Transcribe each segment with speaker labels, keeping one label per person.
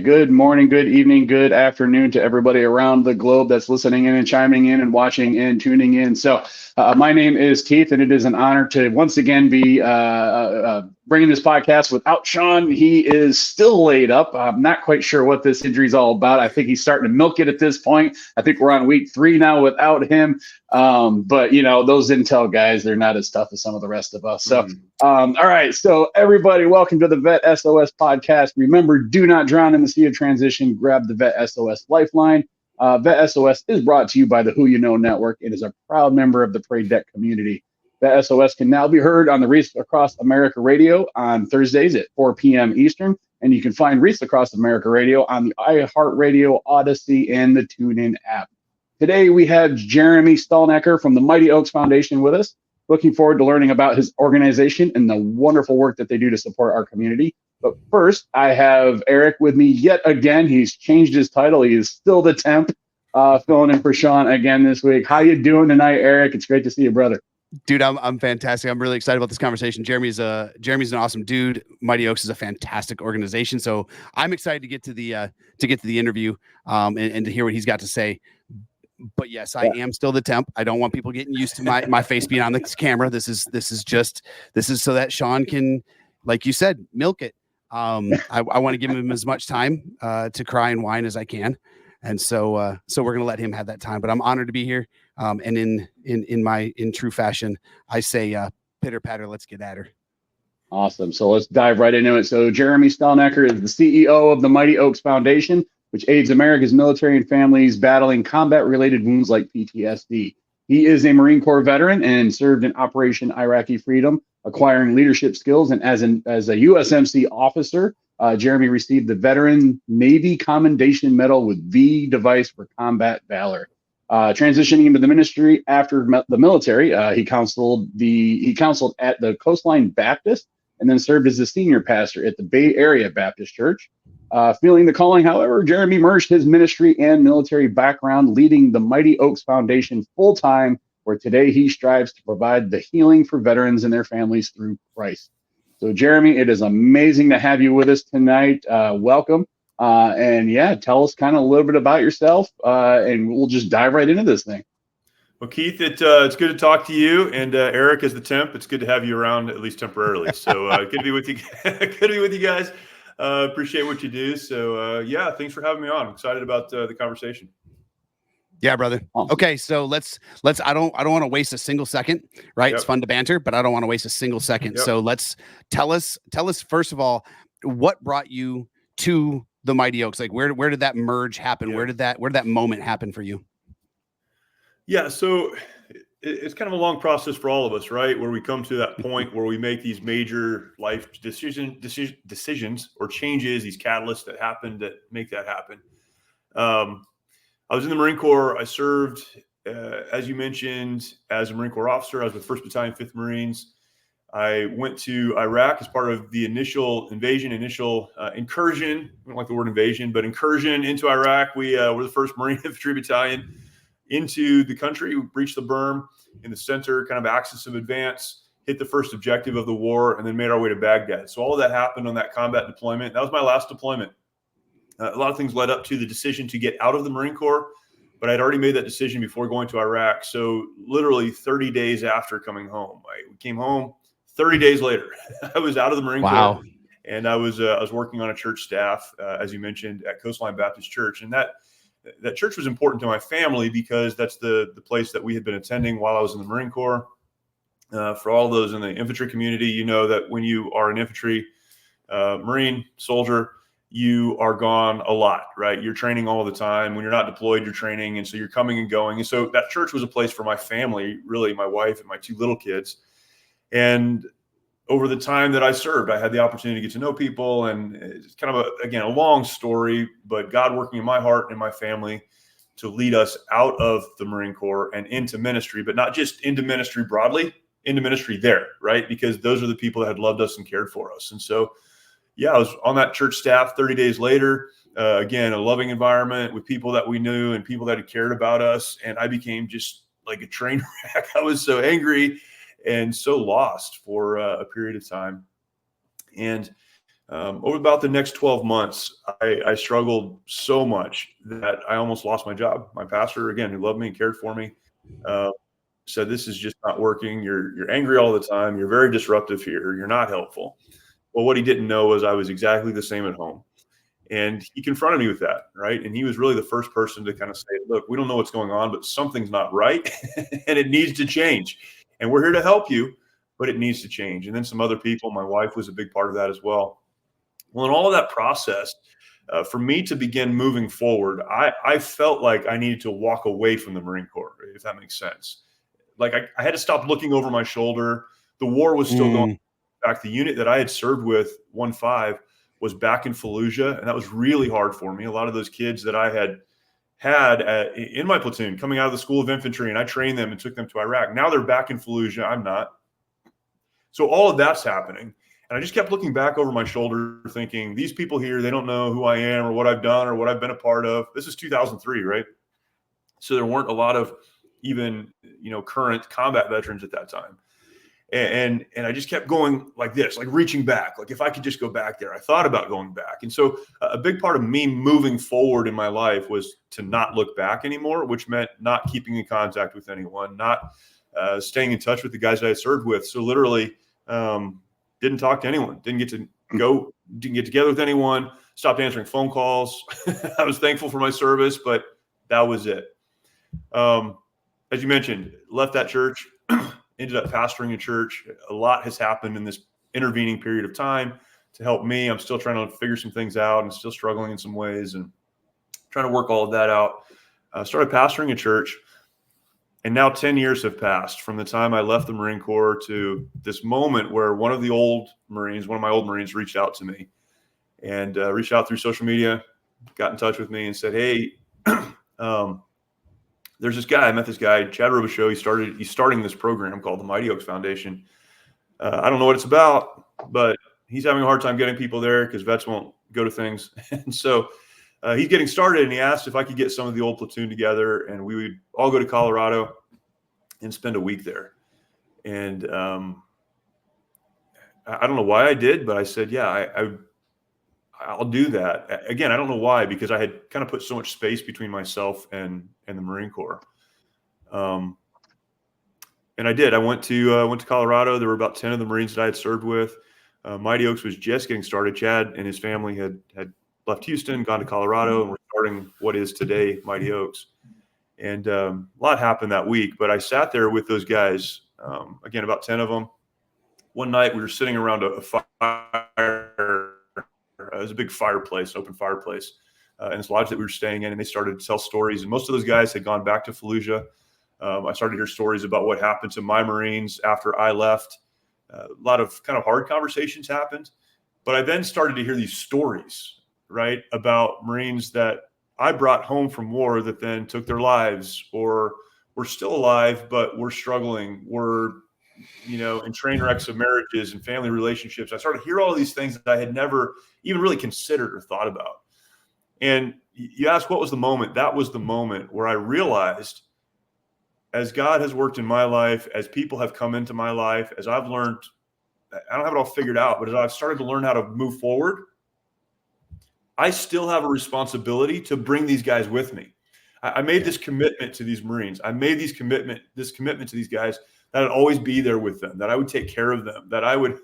Speaker 1: good morning, good evening, good afternoon to everybody around the globe that's listening in and chiming in and watching and tuning in. So my name is Keith, and it is an honor to once again be bringing this podcast without Sean. He is still laid up. I'm not quite sure what this injury is all about. I think he's starting to milk it at this point. I think we're on week 3 now without him. But, you know, those Intel guys, they're not as tough as some of the rest of us. So, all right. So everybody, welcome to the VET S.O.S podcast. Remember, do not drown in the sea of transition. Grab the VET S.O.S lifeline. VET S.O.S is brought to you by the Who You Know Network. It is a proud member of the Pray Deck community. VET S.O.S can now be heard on the Reach Across America radio on Thursdays at 4 p.m. Eastern. And you can find Reach Across America radio on the iHeartRadio, Odyssey, and the TuneIn app. Today, we have Jeremy Stalnecker from the Mighty Oaks Foundation with us. Looking forward to learning about his organization and the wonderful work that they do to support our community. But first, I have Eric with me yet again. He's changed his title. He is still the temp, filling in for Sean again this week. How you doing tonight, Eric? It's great to see you, brother.
Speaker 2: Dude, I'm fantastic. I'm really excited about this conversation. Jeremy's an awesome dude. Mighty Oaks is a fantastic organization. So I'm excited to get to the interview and to hear what he's got to say. But yes, I am still the temp. I don't want people getting used to my face being on the camera. This is so that Sean can, like you said, milk it. I want to give him as much time to cry and whine as I can. And so we're going to let him have that time, but I'm honored to be here. And in true fashion, I say, pitter patter, let's get at her.
Speaker 1: Awesome. So let's dive right into it. So Jeremy Stalnecker is the CEO of the Mighty Oaks Foundation, which aids America's military and families battling combat-related wounds like PTSD. He is a Marine Corps veteran and served in Operation Iraqi Freedom, acquiring leadership skills. And as a USMC officer, Jeremy received the Veteran Navy Commendation Medal with V device for combat valor. Transitioning into the ministry after the military, he counseled at the Coastline Baptist and then served as the senior pastor at the Bay Area Baptist Church. Feeling the calling, however, Jeremy merged his ministry and military background, leading the Mighty Oaks Foundation full-time, where today he strives to provide the healing for veterans and their families through Christ. So, Jeremy, it is amazing to have you with us tonight. Welcome. And yeah, tell us kind of a little bit about yourself, and we'll just dive right into this thing.
Speaker 3: Well, Keith, it's good to talk to you, and Eric is the temp. It's good to have you around, at least temporarily. So good to be with you. Good to be with you guys. Appreciate what you do. So yeah, thanks for having me on. I'm excited about the conversation.
Speaker 2: Yeah, brother.
Speaker 1: Awesome.
Speaker 2: Okay, so let's. I don't want to waste a single second, right? Yep. It's fun to banter, but I don't want to waste a single second. Yep. So let's tell us first of all, what brought you to the Mighty Oaks? Like where did that merge happen? Yeah. Where did that moment happen for you?
Speaker 3: Yeah, so it's kind of a long process for all of us, right? Where we come to that point where we make these major life decisions or changes, these catalysts that happen that make that happen. I was in the Marine Corps. I served, as you mentioned, as a Marine Corps officer. I was with 1st Battalion, 5th Marines. I went to Iraq as part of the initial incursion. I don't like the word invasion, but incursion into Iraq. We were the 1st Marine Infantry Battalion into the country. We breached the berm in the center, kind of axis of advance, hit the first objective of the war, and then made our way to Baghdad. So all of that happened on that combat deployment. That was my last deployment. A lot of things led up to the decision to get out of the Marine Corps, but I'd already made that decision before going to Iraq. So literally 30 days after coming home, I came home 30 days later. I was out of the Marine Corps, and I was working on a church staff, as you mentioned, at Coastline Baptist Church. And that church was important to my family because that's the place that we had been attending while I was in the Marine Corps. For all those in the infantry community, you know that when you are an infantry Marine soldier, you are gone a lot, right? You're training all the time. When you're not deployed, you're training. And so you're coming and going. And so that church was a place for my family, really my wife and my 2 little kids. And over the time that I served, I had the opportunity to get to know people, and it's kind of a long story, but God working in my heart and my family to lead us out of the Marine Corps and into ministry, but not just into ministry broadly, into ministry there, right? Because those are the people that had loved us and cared for us. And so, yeah, I was on that church staff 30 days later, again, a loving environment with people that we knew and people that had cared about us. And I became just like a train wreck. I was so angry and so lost for a period of time. And Over about the next 12 months, I struggled so much that I almost lost my job. My pastor, again, who loved me and cared for me, said, "This is just not working. You're angry all the time. You're very disruptive here. You're not helpful." Well, what he didn't know was I was exactly the same at home. And he confronted me with that, right? And he was really the first person to kind of say, "Look, we don't know what's going on, but something's not right and it needs to change. And we're here to help you, but it needs to change." And then some other people, my wife was a big part of that as well. Well, in all of that process, for me to begin moving forward, I felt like I needed to walk away from the Marine Corps, if that makes sense. Like I had to stop looking over my shoulder. The war was still going. In fact, the unit that I had served with, 1-5, was back in Fallujah, and that was really hard for me. A lot of those kids that I had in my platoon coming out of the School of Infantry, and I trained them and took them to Iraq. Now they're back in Fallujah. I'm not. So all of that's happening. And I just kept looking back over my shoulder thinking, these people here, they don't know who I am or what I've done or what I've been a part of. This is 2003, right? So there weren't a lot of even, current combat veterans at that time. And I just kept going like this, like reaching back, like if I could just go back there. I thought about going back. And so a big part of me moving forward in my life was to not look back anymore, which meant not keeping in contact with anyone, not staying in touch with the guys that I served with. So literally didn't talk to anyone, didn't get together with anyone, stopped answering phone calls. I was thankful for my service, but that was it. As you mentioned, left that church, ended up pastoring a church. A lot has happened in this intervening period of time to help me. I'm still trying to figure some things out and still struggling in some ways and trying to work all of that out. Started pastoring a church, and now 10 years have passed from the time I left the Marine Corps to this moment where one of my old Marines reached out to me and reached out through social media, got in touch with me and said, "Hey, there's this guy. I met this guy, Chad Robichaux. He's starting this program called the Mighty Oaks Foundation. I don't know what it's about, but he's having a hard time getting people there because vets won't go to things." And so he's getting started, and he asked if I could get some of the old platoon together, and we would all go to Colorado and spend a week there. And I don't know why I did, but I said, "Yeah, I'll do that." Again, I don't know why, because I had kind of put so much space between myself and the Marine Corps. And I did. I went to Colorado. There were about 10 of the Marines that I had served with. Mighty Oaks was just getting started. Chad and his family had left Houston, gone to Colorado, and were starting what is today Mighty Oaks. And a lot happened that week, but I sat there with those guys, again, about 10 of them. One night we were sitting around a fire. It was a big fireplace, open fireplace, in this lodge that we were staying in, and they started to tell stories. And most of those guys had gone back to Fallujah. I started to hear stories about what happened to my Marines after I left. A lot of kind of hard conversations happened. But I then started to hear these stories, right, about Marines that I brought home from war that then took their lives or were still alive, but were struggling, were in train wrecks of marriages and family relationships. I started to hear all of these things that I had never even really considered or thought about. And you ask, what was the moment? That was the moment where I realized, as God has worked in my life, as people have come into my life, as I've learned, I don't have it all figured out, but as I've started to learn how to move forward, I still have a responsibility to bring these guys with me. I made this commitment to these Marines. I made this commitment to these guys that I'd always be there with them, that I would take care of them, that I would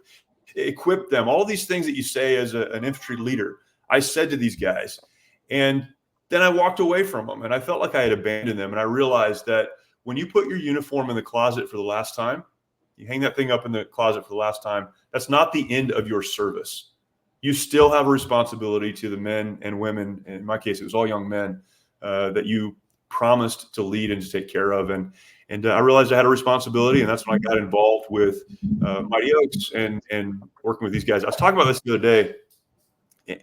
Speaker 3: equip them. All these things that you say as an infantry leader, I said to these guys. And then I walked away from them, and I felt like I had abandoned them. And I realized that when you put your uniform in the closet for the last time, you hang that thing up in the closet for the last time, that's not the end of your service. You still have a responsibility to the men and women, in my case, it was all young men, that you promised to lead and to take care of. And I realized I had a responsibility, and that's when I got involved with Mighty Oaks and working with these guys. I was talking about this the other day,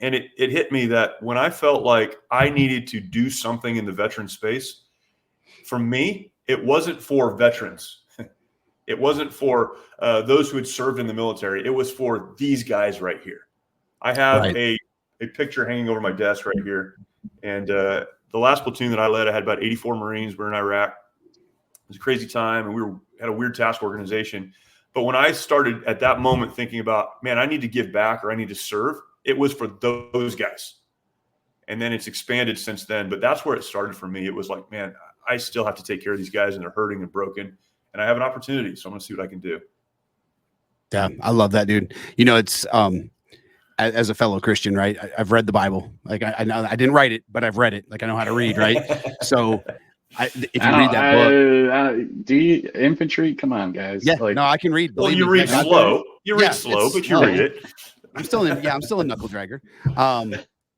Speaker 3: and it hit me that when I felt like I needed to do something in the veteran space, for me, it wasn't for veterans. It wasn't for those who had served in the military. It was for these guys right here. I have a picture hanging over my desk right here. And the last platoon that I led, I had about 84 Marines. We're in Iraq. It was a crazy time, and we had a weird task organization. But when I started at that moment thinking about, man, I need to give back or I need to serve, it was for those guys. And then it's expanded since then. But that's where it started for me. It was like, man, I still have to take care of these guys, and they're hurting and broken, and I have an opportunity. So I'm going to see what I can do.
Speaker 2: Yeah, I love that, dude. You know, it's as a fellow Christian, right? I've read the Bible. Like I know I didn't write it, but I've read it. Like I know how to read, right? So if you read that book,
Speaker 1: do you infantry? Come on, guys.
Speaker 2: Yeah, no, I can read.
Speaker 3: Well, you read slow. You read slow, but you read it.
Speaker 2: I'm still a knuckle dragger.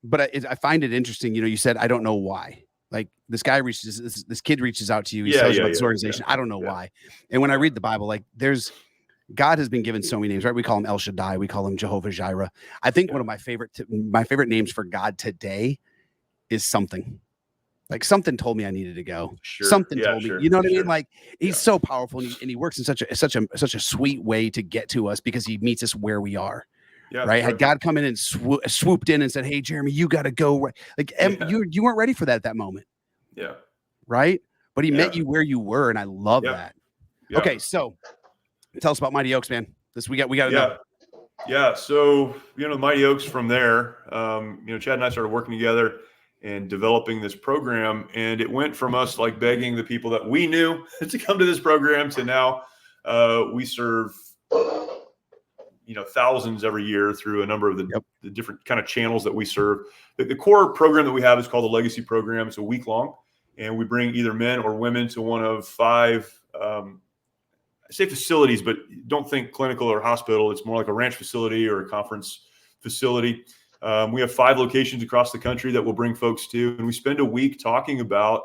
Speaker 2: But I find it interesting. You know, you said, I don't know why. Like this guy this kid reaches out to you. He tells you about this organization. I don't know why. And when I read the Bible, like God has been given so many names, right? We call him El Shaddai. We call him Jehovah Jireh. I think one of my favorite names for God today is something. Like something told me I needed to go.
Speaker 3: Sure.
Speaker 2: Something told me, you know what I mean? Like he's so powerful, and he works in such a sweet way to get to us because he meets us where we are. Yeah, right. Had God come in and swooped in and said, "Hey, Jeremy, you got to go." Right. Like you weren't ready for that at that moment.
Speaker 3: Yeah.
Speaker 2: Right. But he met you where you were. And I love that. Yeah. Okay. So tell us about Mighty Oaks, man. We got to know.
Speaker 3: Yeah. So, Mighty Oaks from there, Chad and I started working together and developing this program. And it went from us like begging the people that we knew to come to this program to now we serve thousands every year through a number of the different kind of channels that we serve. The core program that we have is called the Legacy Program. It's a week long, and we bring either men or women to one of 5, I say facilities, but don't think clinical or hospital. It's more like a ranch facility or a conference facility. We have 5 locations across the country that we'll bring folks to, and we spend a week talking about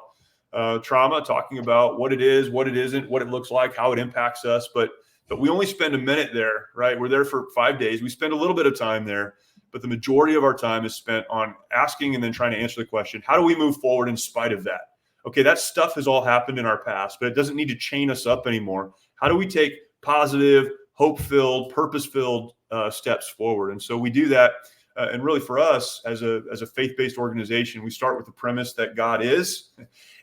Speaker 3: trauma, talking about what it is, what it isn't, what it looks like, how it impacts us. But we only spend a minute there, right? We're there for 5 days. We spend a little bit of time there, but the majority of our time is spent on asking and then trying to answer the question, how do we move forward in spite of that? Okay, that stuff has all happened in our past, but it doesn't need to chain us up anymore. How do we take positive, hope-filled, purpose-filled steps forward? And so we do that. And really for us as a faith-based organization, we start with the premise that God is,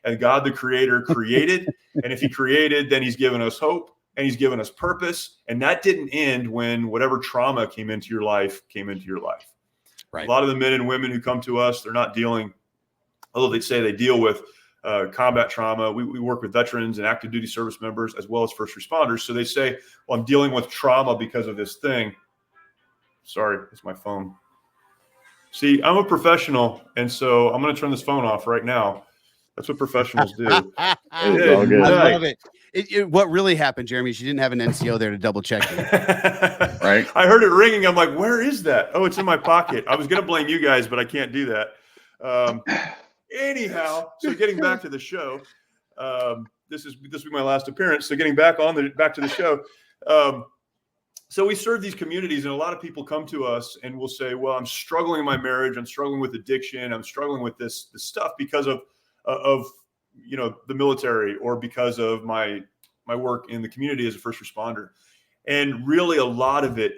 Speaker 3: and God, the creator, created. And if he created, then he's given us hope. And he's given us purpose. And that didn't end when whatever trauma came into your life. Right. A lot of the men and women who come to us, they're not dealing, although they say they deal with combat trauma. We work with veterans and active duty service members as well as first responders. So they say, well, I'm dealing with trauma because of this thing. Sorry, it's my phone. See, I'm a professional. And so I'm going to turn this phone off right now. That's what professionals do.
Speaker 2: I love it. What really happened, Jeremy, is you didn't have an NCO there to double check you.
Speaker 3: Right. I heard it ringing. I'm like, where is that? Oh, it's in my pocket. I was going to blame you guys, but I can't do that. Anyhow, so getting back to the show, this will be my last appearance. So getting back to the show. So we serve these communities, and a lot of people come to us and will say, well, I'm struggling in my marriage. I'm struggling with addiction. I'm struggling with this stuff because of the military, or because of my work in the community as a first responder. And really a lot of it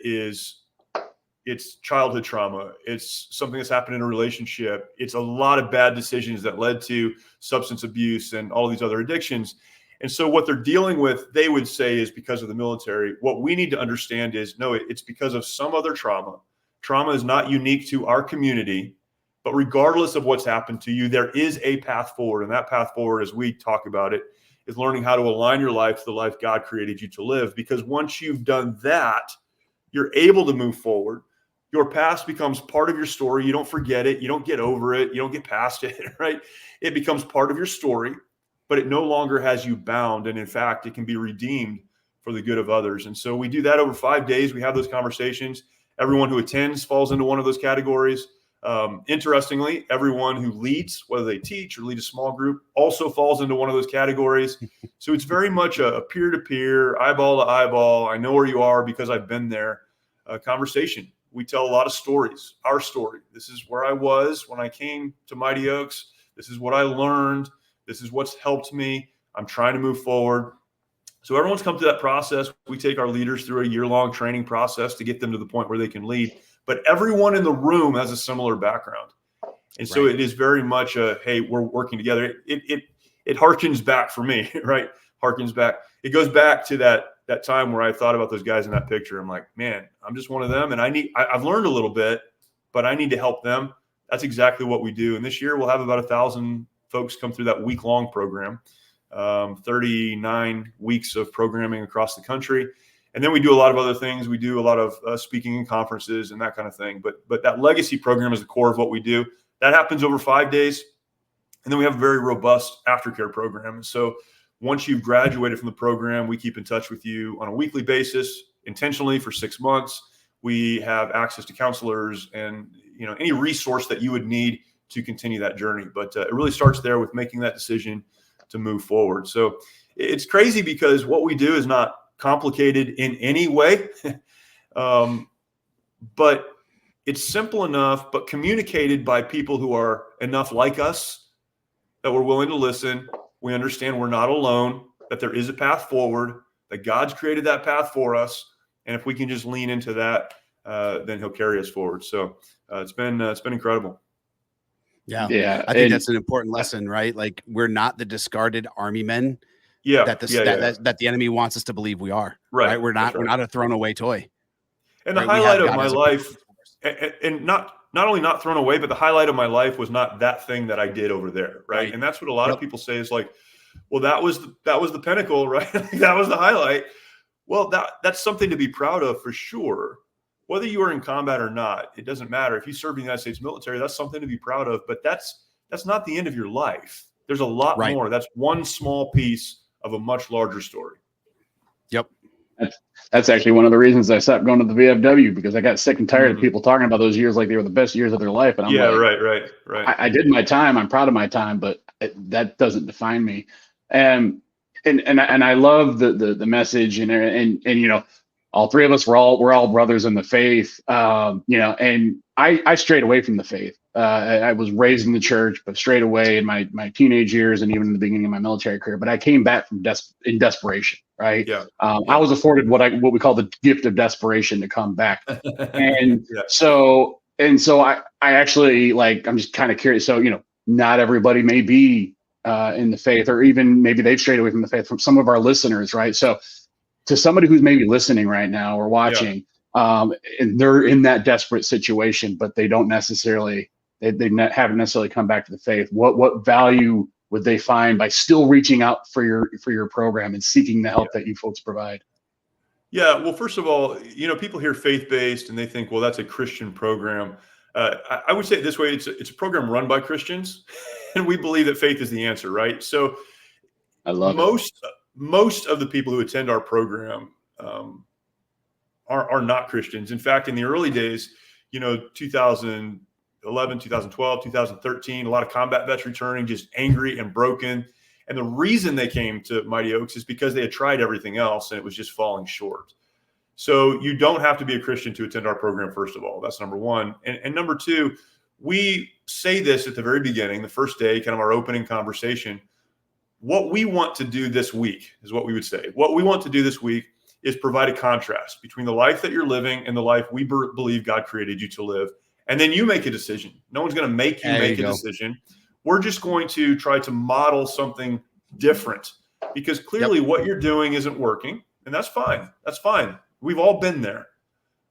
Speaker 3: it's childhood trauma. It's something that's happened in a relationship. It's a lot of bad decisions that led to substance abuse and all these other addictions. And so what they're dealing with, they would say, is because of the military. What we need to understand is, no, it's because of some other trauma. Trauma is not unique to our community. But regardless of what's happened to you, there is a path forward. And that path forward, as we talk about it, is learning how to align your life to the life God created you to live. Because once you've done that, you're able to move forward. Your past becomes part of your story. You don't forget it. You don't get over it. You don't get past it, right? It becomes part of your story, but it no longer has you bound. And in fact, it can be redeemed for the good of others. And so we do that over 5 days. We have those conversations. Everyone who attends falls into one of those categories. Interestingly, everyone who leads, whether they teach or lead a small group, also falls into one of those categories. So it's very much a peer-to-peer, eyeball to eyeball, I know where you are because I've been there, conversation. We tell a lot of stories, our story. This is where I was when I came to Mighty Oaks. This is what I learned. This is what's helped me. I'm trying to move forward. So everyone's come through that process. We take our leaders through a year-long training process to get them to the point where they can lead. But everyone in the room has a similar background. And so it is very much hey, we're working together. It harkens back for me, right? Harkens back. It goes back to that time where I thought about those guys in that picture. I'm like, man, I'm just one of them. And I've learned a little bit, but I need to help them. That's exactly what we do. And this year we'll have about 1,000 folks come through that week-long program, 39 weeks of programming across the country. And then we do a lot of other things. We do a lot of speaking in conferences and that kind of thing. But that legacy program is the core of what we do. That happens over 5 days. And then we have a very robust aftercare program. So once you've graduated from the program, we keep in touch with you on a weekly basis, intentionally for 6 months. We have access to counselors and any resource that you would need to continue that journey. But it really starts there with making that decision to move forward. So it's crazy because what we do is not complicated in any way, but it's simple enough, but communicated by people who are enough like us that we're willing to listen. We understand we're not alone, that there is a path forward, that God's created that path for us. And if we can just lean into that, then he'll carry us forward. So it's been incredible.
Speaker 2: Yeah. I think that's an important lesson, right? Like, we're not the discarded army men that the enemy wants us to believe we are. Right. We're not a thrown away toy.
Speaker 3: And the highlight of my life, and not only not thrown away, but the highlight of my life was not that thing that I did over there. Right. And that's what a lot of people say is like, well, that was the pinnacle, right? That was the highlight. Well, that's something to be proud of for sure. Whether you are in combat or not, it doesn't matter. If you serve in the United States military, that's something to be proud of. But that's not the end of your life. There's a lot more. That's one small piece of a much larger story.
Speaker 2: Yep.
Speaker 1: That's actually one of the reasons I stopped going to the VFW, because I got sick and tired of people talking about those years like they were the best years of their life. And I'm
Speaker 3: right.
Speaker 1: I did my time. I'm proud of my time, but that doesn't define me. And I love the message and all three of us we're all brothers in the faith. And I strayed away from the faith. I was raised in the church, but strayed away in my teenage years and even in the beginning of my military career. But I came back from in desperation, right? I was afforded what we call the gift of desperation to come back, and so I actually, like, I'm just kind of curious. So not everybody may be in the faith, or even maybe they've strayed away from the faith. From some of our listeners, right? So to somebody who's maybe listening right now or watching, and they're in that desperate situation, but they don't necessarily. Haven't necessarily come back to the faith. What value would they find by still reaching out for your program and seeking the help that you folks provide?
Speaker 3: Yeah, well, first of all, people hear faith-based and they think, well, that's a Christian program. I would say it this way: it's a program run by Christians, and we believe that faith is the answer, right? So,
Speaker 1: I love
Speaker 3: most of the people who attend our program are not Christians. In fact, in the early days, 2011, 2012, 2013, a lot of combat vets returning, just angry and broken. And the reason they came to Mighty Oaks is because they had tried everything else and it was just falling short. So you don't have to be a Christian to attend our program, first of all. That's number one. And number two, we say this at the very beginning, the first day, kind of our opening conversation. What we want to do this week is what we would say. What we want to do this week is provide a contrast between the life that you're living and the life we believe God created you to live. And then you make a decision. No one's going to make you make a decision. We're just going to try to model something different, because clearly what you're doing isn't working, and that's fine. That's fine. We've all been there,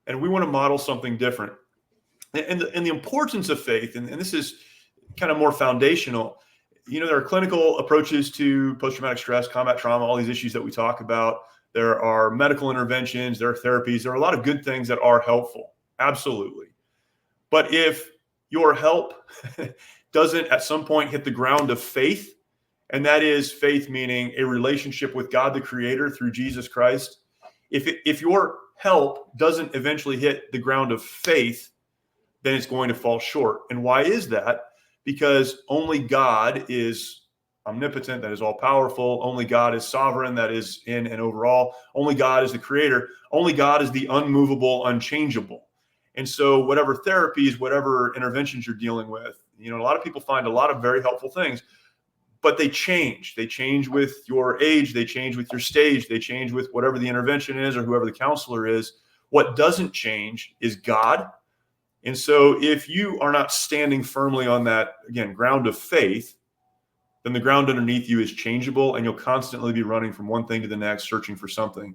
Speaker 3: and we want to model something different. And the importance of faith, and this is kind of more foundational. There are clinical approaches to post-traumatic stress, combat trauma, all these issues that we talk about. There are medical interventions, there are therapies, there are a lot of good things that are helpful. Absolutely. But if your help doesn't at some point hit the ground of faith, and that is faith meaning a relationship with God the Creator through Jesus Christ, if your help doesn't eventually hit the ground of faith, then it's going to fall short. And why is that? Because only God is omnipotent, that is all powerful. Only God is sovereign, that is in and over all. Only God is the Creator. Only God is the unmovable, unchangeable. And so whatever therapies, whatever interventions you're dealing with, a lot of people find a lot of very helpful things, but they change. They change with your age. They change with your stage. They change with whatever the intervention is or whoever the counselor is. What doesn't change is God. And so if you are not standing firmly on that, again, ground of faith, then the ground underneath you is changeable, and you'll constantly be running from one thing to the next, searching for something.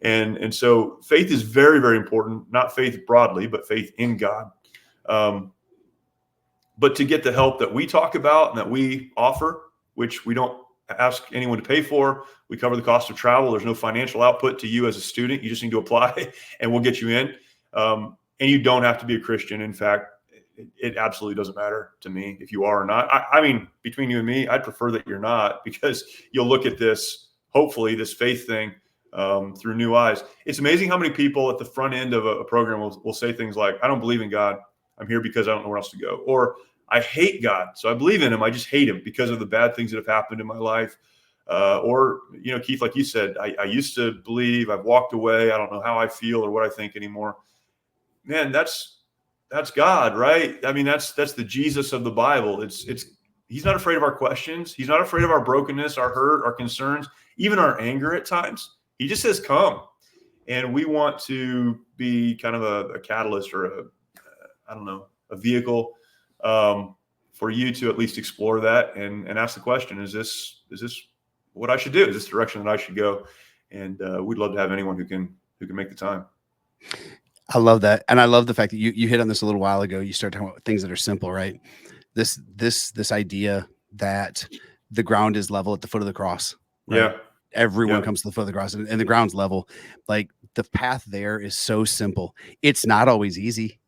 Speaker 3: And so faith is very, very important, not faith broadly, but faith in God. But to get the help that we talk about and that we offer, which we don't ask anyone to pay for, we cover the cost of travel. There's no financial output to you as a student. You just need to apply and we'll get you in. And you don't have to be a Christian. In fact, it absolutely doesn't matter to me if you are or not. I mean, between you and me, I'd prefer that you're not, because you'll look at this, hopefully this faith thing through new eyes. It's amazing how many people at the front end of a program will say things like, I don't believe in God. I'm here because I don't know where else to go. Or I hate God, so I believe in him. I just hate him because of the bad things that have happened in my life. Or, Keith, like you said, I used to believe, I've walked away. I don't know how I feel or what I think anymore. Man, that's God, right? I mean, that's the Jesus of the Bible. He's not afraid of our questions. He's not afraid of our brokenness, our hurt, our concerns, even our anger at times. He just says, come. And we want to be kind of a catalyst or a vehicle for you to at least explore that and ask the question, is this what I should do? Is this the direction that I should go? And we'd love to have anyone who can make the time.
Speaker 2: I love that. And I love the fact that you hit on this a little while ago. You start talking about things that are simple, right? This idea that the ground is level at the foot of the cross. Right?
Speaker 3: Yeah.
Speaker 2: Everyone comes to the foot of the cross and the ground's level. Like, the path there is so simple. It's not always easy,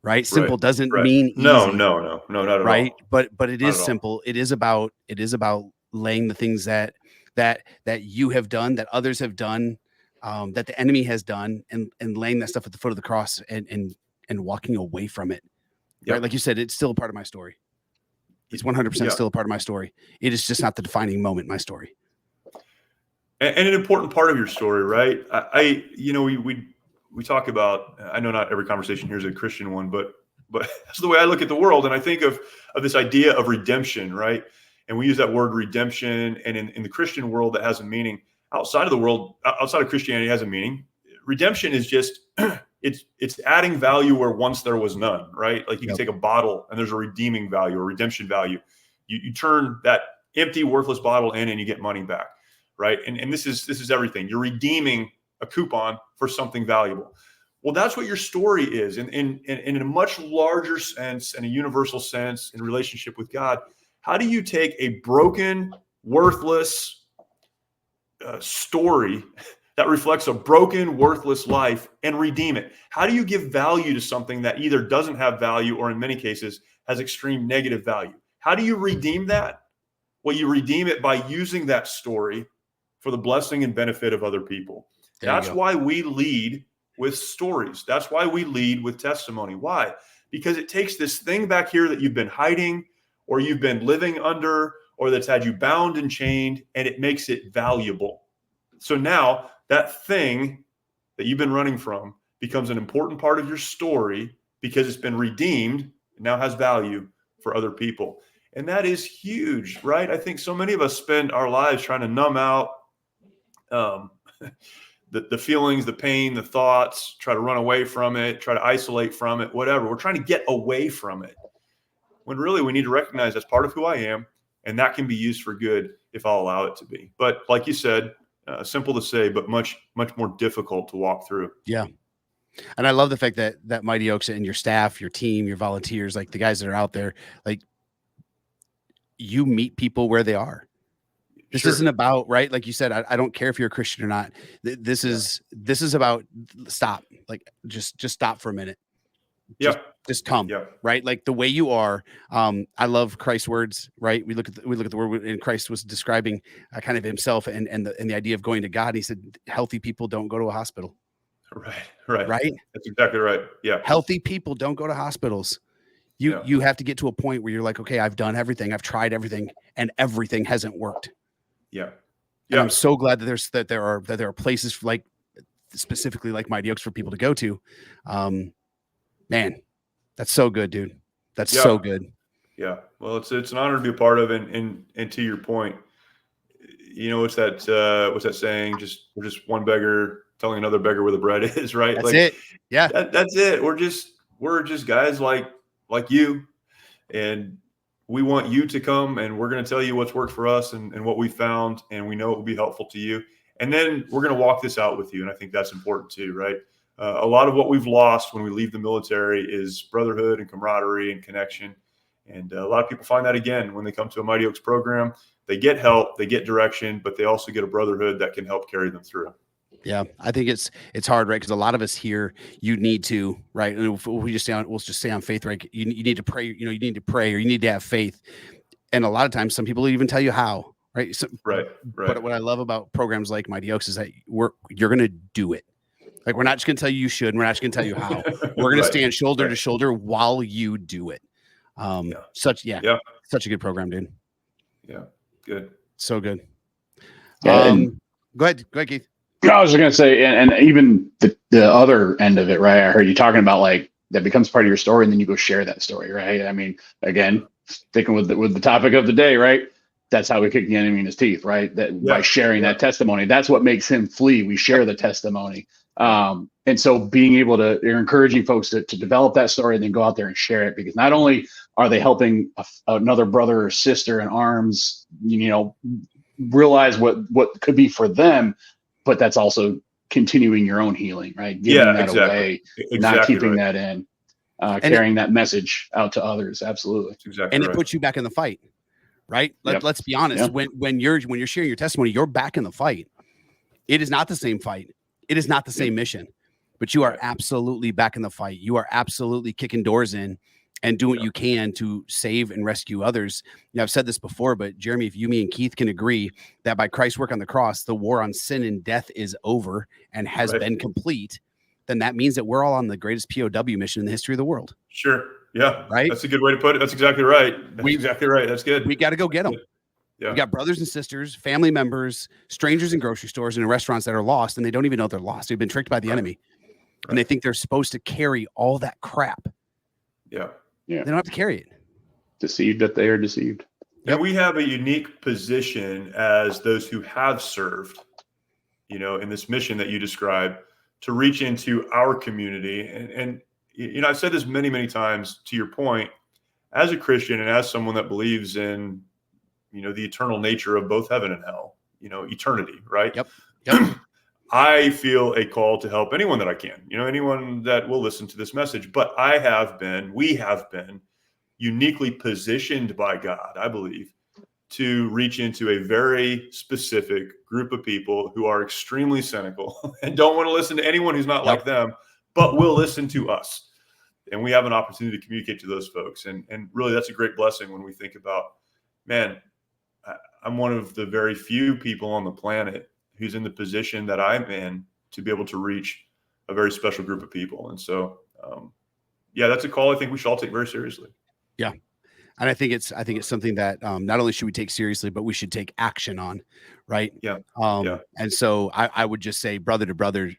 Speaker 2: right? Simple doesn't mean easy.
Speaker 3: No, not at
Speaker 2: right.
Speaker 3: all.
Speaker 2: But it is simple. It is about laying the things that you have done, that others have done, that the enemy has done, and laying that stuff at the foot of the cross and walking away from it.
Speaker 3: Yep.
Speaker 2: Right. Like you said, it's still a part of my story. It's 100% still a part of my story. It is just not the defining moment in my story.
Speaker 3: And an important part of your story, right? We talk about, I know not every conversation here is a Christian one, but that's the way I look at the world. And I think of this idea of redemption, right? And we use that word redemption. And in the Christian world, that has a meaning. Outside of the world, outside of Christianity, has a meaning. Redemption is just, it's adding value where once there was none, right? Like you can take a bottle and there's a redeeming value or redemption value. You turn that empty, worthless bottle in and you get money back, right? And this is everything. You're redeeming a coupon for something valuable. Well, that's what your story is. And in a much larger sense and a universal sense in relationship with God, how do you take a broken, worthless story that reflects a broken, worthless life and redeem it? How do you give value to something that either doesn't have value or in many cases has extreme negative value? How do you redeem that? Well, you redeem it by using that story for the blessing and benefit of other people. That's why we lead with stories. That's why we lead with testimony. Why? Because it takes this thing back here that you've been hiding or you've been living under or that's had you bound and chained, and it makes it valuable. So now that thing that you've been running from becomes an important part of your story because it's been redeemed and now has value for other people. And that is huge, right? I think so many of us spend our lives trying to numb out the feelings, the pain, the thoughts, try to run away from it, try to isolate from it, whatever. We're trying to get away from it when really we need to recognize that's part of who I am, and that can be used for good if I'll allow it to be. But like you said, simple to say, but much more difficult to walk through.
Speaker 2: Yeah. And I love the fact that Mighty Oaks and your staff, your team, your volunteers, like the guys that are out there, like you meet people where they are. This isn't about, right? Like you said, I don't care if you're a Christian or not. This is about stop, like just stop for a minute. Just come, right? Like the way you are. I love Christ's words, right? We look at the word, and Christ was describing kind of himself and the idea of going to God. He said, healthy people don't go to a hospital.
Speaker 3: Right. That's exactly right. Yeah.
Speaker 2: Healthy people don't go to hospitals. You have to get to a point where you're like, okay, I've done everything. I've tried everything and everything hasn't worked.
Speaker 3: Yeah.
Speaker 2: And I'm so glad that there are places like specifically like Mighty Oaks for people to go to. Man, that's so good, dude. That's so good.
Speaker 3: Yeah. Well, it's an honor to be a part of, and to your point, what's that saying? We're just one beggar telling another beggar where the bread is, right?
Speaker 2: That's it. Yeah.
Speaker 3: That's it. We're just guys like you, and we want you to come, and we're going to tell you what's worked for us and what we found, and we know it will be helpful to you. And then we're going to walk this out with you. And I think that's important too, right? a lot of what we've lost when we leave the military is brotherhood and camaraderie and connection. And a lot of people find that again when they come to a Mighty Oaks program. They get help, they get direction, but they also get a brotherhood that can help carry them through.
Speaker 2: Yeah, I think it's hard, right? Because a lot of us here, you need to, right? And if we just we'll just stay on faith, right? You need to pray. You need to pray, or you need to have faith. And a lot of times, some people even tell you how, right? So,
Speaker 3: right.
Speaker 2: But what I love about programs like Mighty Oaks is that you're going to do it. Like, we're not just going to tell you should, and we're not just going to tell you how. We're going to stand shoulder to shoulder while you do it. Such a good program, dude.
Speaker 3: Yeah, good.
Speaker 2: So good.
Speaker 1: Yeah,
Speaker 2: go ahead, Keith.
Speaker 1: I was just going to say, and even the other end of it, right? I heard you talking about like that becomes part of your story, and then you go share that story, right? I mean, again, sticking with the topic of the day, right? That's how we kick the enemy in his teeth, right? By sharing that testimony, that's what makes him flee. We share the testimony. And so being able to, you're encouraging folks to develop that story and then go out there and share it, because not only are they helping another brother or sister in arms, realize what could be for them, but that's also continuing your own healing, right? Giving that away, not keeping that in, carrying that message out to others. Absolutely.
Speaker 3: Exactly.
Speaker 2: And it puts you back in the fight, right? Let's be honest.
Speaker 1: Yeah.
Speaker 2: When you're sharing your testimony, you're back in the fight. It is not the same fight. It is not the same mission, but you are absolutely back in the fight. You are absolutely kicking doors in and doing what you can to save and rescue others. I've said this before, but Jeremy, if you, me, and Keith can agree that by Christ's work on the cross, the war on sin and death is over and has been complete, then that means that we're all on the greatest POW mission in the history of the world.
Speaker 3: Sure. Yeah.
Speaker 2: Right.
Speaker 3: That's a good way to put it. That's exactly right. Exactly right. That's good.
Speaker 2: We got to go get them.
Speaker 3: Yeah.
Speaker 2: We got brothers and sisters, family members, strangers in grocery stores and in restaurants that are lost, and they don't even know they're lost. They've been tricked by the enemy, and they think they're supposed to carry all that crap.
Speaker 3: Yeah.
Speaker 2: They don't have to carry it.
Speaker 1: Deceived that they are deceived.
Speaker 3: And we have a unique position as those who have served, in this mission that you described, to reach into our community. And I've said this many, many times, to your point, as a Christian and as someone that believes in, the eternal nature of both heaven and hell, eternity, right?
Speaker 2: Yep.
Speaker 3: I feel a call to help anyone that I can, anyone that will listen to this message. But we have been uniquely positioned by God, I believe, to reach into a very specific group of people who are extremely cynical and don't want to listen to anyone who's not like them, but will listen to us. And we have an opportunity to communicate to those folks. And really, that's a great blessing when we think about, man, I'm one of the very few people on the planet who's in the position that I'm in to be able to reach a very special group of people. And so, that's a call I think we should all take very seriously.
Speaker 2: Yeah. And I think it's something that not only should we take seriously, but we should take action on. Right.
Speaker 3: Yeah.
Speaker 2: And so I would just say, brother to brother,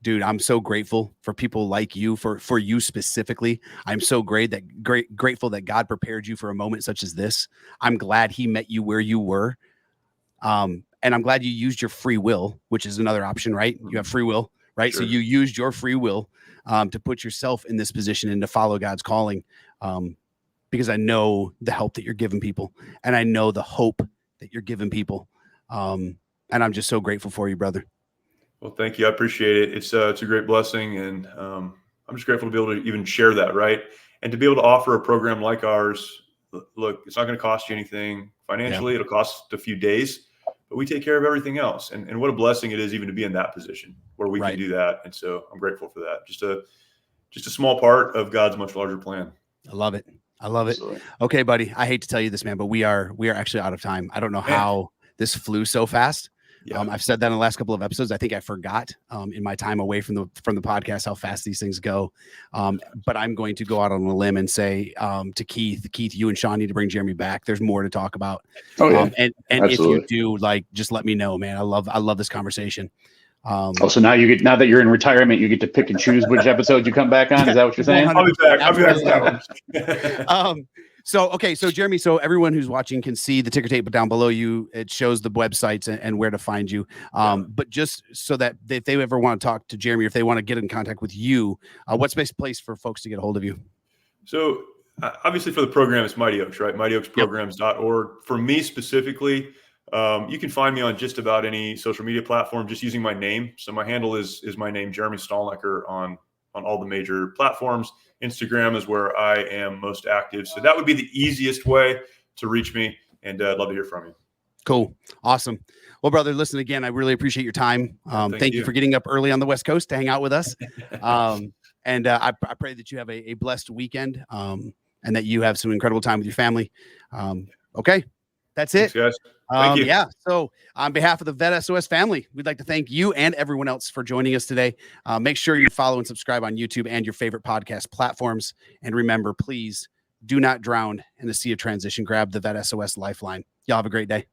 Speaker 2: dude, I'm so grateful for people like you, for you specifically. I'm so grateful that God prepared you for a moment such as this. I'm glad he met you where you were. And I'm glad you used your free will, which is another option, right? You have free will, right? Sure. So you used your free will to put yourself in this position and to follow God's calling, because I know the help that you're giving people, and I know the hope that you're giving people. And I'm just so grateful for you, brother.
Speaker 3: Well, thank you. I appreciate it. It's a great blessing. And I'm just grateful to be able to even share that, right? And to be able to offer a program like ours. Look, it's not going to cost you anything financially. It'll cost a few days, but we take care of everything else. And what a blessing it is even to be in that position where we can do that. And so I'm grateful for that. Just a small part of God's much larger plan.
Speaker 2: I love it. Okay, buddy. I hate to tell you this, man, but we are actually out of time. I don't know how this flew so fast. Yeah. I've said that in the last couple of episodes. I think I forgot in my time away from the podcast how fast these things go. But I'm going to go out on a limb and say to Keith, you and Sean need to bring Jeremy back. There's more to talk about.
Speaker 1: Oh yeah,
Speaker 2: and if you do, just let me know, man. I love this conversation.
Speaker 1: So now that you're in retirement, you get to pick and choose which episode you come back on. Is that what you're saying?
Speaker 3: I'll be back.
Speaker 2: So Jeremy, so everyone who's watching can see the ticker tape down below you. It shows the websites and where to find you. But just so that if they ever want to talk to Jeremy, or if they want to get in contact with you, what's the best place for folks to get a hold of you?
Speaker 3: So obviously for the program, it's Mighty Oaks, right? MightyOaksPrograms.org. For me specifically, You can find me on just about any social media platform just using my name. So my handle is my name, Jeremy Stalnecker, on all the major platforms. Instagram is where I am most active. So that would be the easiest way to reach me. And I'd love to hear from you.
Speaker 2: Cool. Awesome. Well, brother, listen, again, I really appreciate your time. Thank you for getting up early on the West Coast to hang out with us. And I pray that you have a blessed weekend, and that you have some incredible time with your family. Okay. That's it.
Speaker 3: Thanks, guys. Thank you.
Speaker 2: Yeah. So on behalf of the VET S.O.S family, we'd like to thank you and everyone else for joining us today. Make sure you follow and subscribe on YouTube and your favorite podcast platforms. And remember, please do not drown in the sea of transition. Grab the VET S.O.S lifeline. Y'all have a great day.